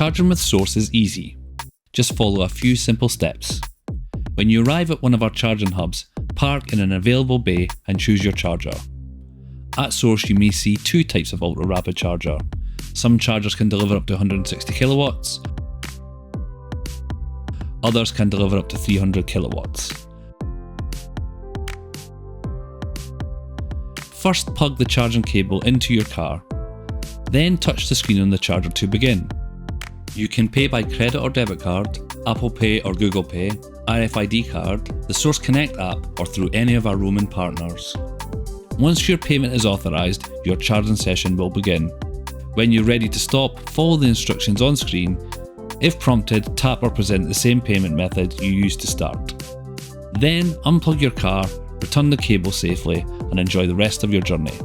Charging with Source is easy. Just follow a few simple steps. When you arrive at one of our charging hubs, park in an available bay and choose your charger. At Source you may see two types of ultra rapid charger. Some chargers can deliver up to 160 kilowatts, others can deliver up to 300 kilowatts. First plug the charging cable into your car, then touch the screen on the charger to begin. You can pay by credit or debit card, Apple Pay or Google Pay, RFID card, the Source Connect app, or through any of our roaming partners. Once your payment is authorised, your charging session will begin. When you're ready to stop, follow the instructions on screen. If prompted, tap or present the same payment method you used to start. Then unplug your car, return the cable safely, and enjoy the rest of your journey.